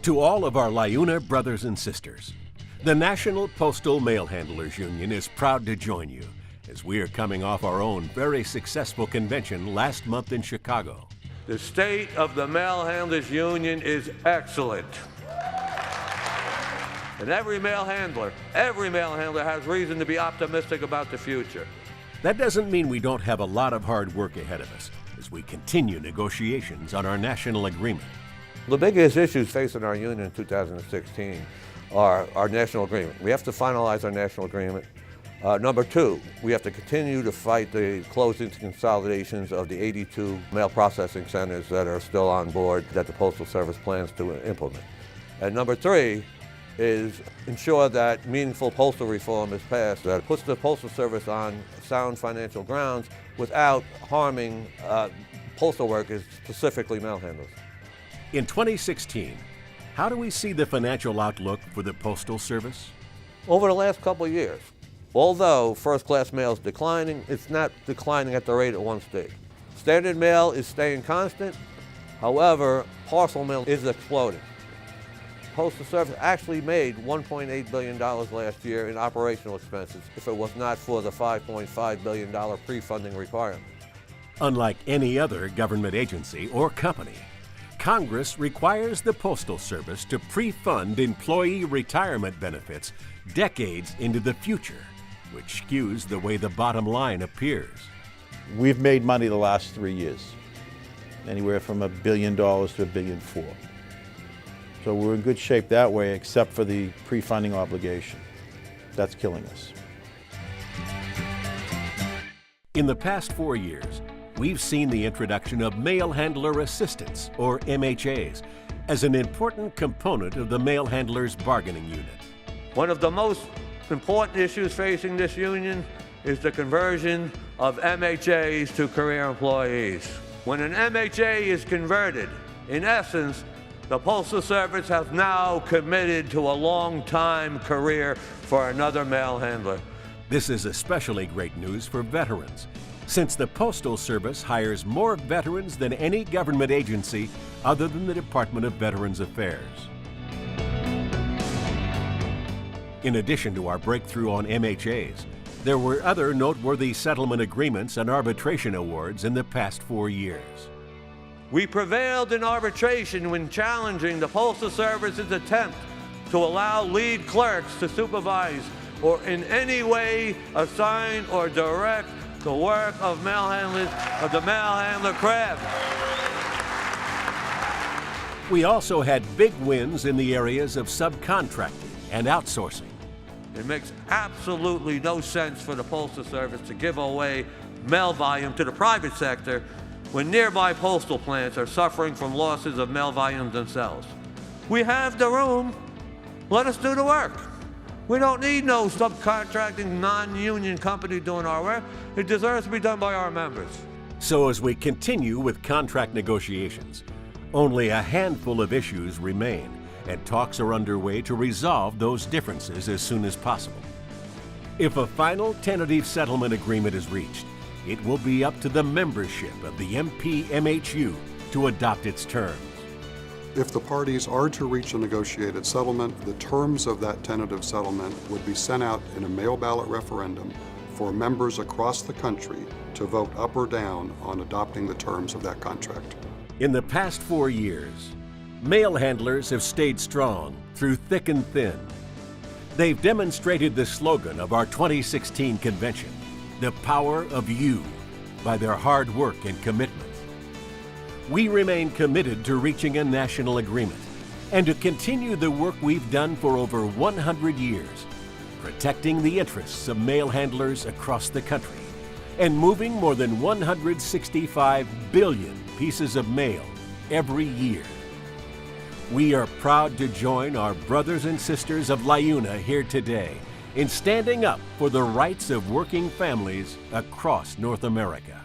To all of our LiUNA brothers and sisters, the National Postal Mail Handlers Union is proud to join you as we are coming off our own very successful convention last month in Chicago. The state of the Mail Handlers Union is excellent. And every mail handler has reason to be optimistic about the future. That doesn't mean we don't have a lot of hard work ahead of us as we continue negotiations on our national agreement. The biggest issues facing our union in 2016 are our national agreement. We have to finalize our national agreement. Number two, we have to continue to fight the closings and consolidations of the 82 mail processing centers that are still on board that the Postal Service plans to implement. And number three is ensure that meaningful postal reform is passed that puts the Postal Service on sound financial grounds without harming postal workers, specifically mail handlers. In 2016, how do we see the financial outlook for the Postal Service? Over the last couple of years, although first-class mail is declining, it's not declining at the rate it once did. Standard mail is staying constant. However, parcel mail is exploding. Postal Service actually made $1.8 billion last year in operational expenses if it was not for the $5.5 billion pre-funding requirement. Unlike any other government agency or company, Congress requires the Postal Service to pre-fund employee retirement benefits decades into the future, which skews the way the bottom line appears. We've made money the last 3 years, anywhere from $1 billion to $1.4 billion. So we're in good shape that way, except for the pre-funding obligation. That's killing us. In the past 4 years, we've seen the introduction of mail handler assistants, or MHAs, as an important component of the mail handlers' bargaining unit. One of the most important issues facing this union is the conversion of MHAs to career employees. When an MHA is converted, in essence, the Postal Service has now committed to a long-time career for another mail handler. This is especially great news for veterans, since the Postal Service hires more veterans than any government agency other than the Department of Veterans Affairs. In addition to our breakthrough on MHAs, there were other noteworthy settlement agreements and arbitration awards in the past 4 years. We prevailed in arbitration when challenging the Postal Service's attempt to allow lead clerks to supervise or in any way assign or direct the work of mail handlers of the mail handler craft. We also had big wins in the areas of subcontracting and outsourcing. It makes absolutely no sense for the Postal Service to give away mail volume to the private sector when nearby postal plants are suffering from losses of mail volume themselves. We have the room. Let us do the work. We don't need no subcontracting non-union company doing our work. It deserves to be done by our members. So as we continue with contract negotiations, only a handful of issues remain, and talks are underway to resolve those differences as soon as possible. If a final tentative settlement agreement is reached, it will be up to the membership of the NPMHU to adopt its terms. If the parties are to reach a negotiated settlement, the terms of that tentative settlement would be sent out in a mail ballot referendum for members across the country to vote up or down on adopting the terms of that contract. In the past 4 years, mail handlers have stayed strong through thick and thin. They've demonstrated the slogan of our 2016 convention, "The Power of You," by their hard work and commitment. We remain committed to reaching a national agreement and to continue the work we've done for over 100 years, protecting the interests of mail handlers across the country and moving more than 165 billion pieces of mail every year. We are proud to join our brothers and sisters of LiUNA here today in standing up for the rights of working families across North America.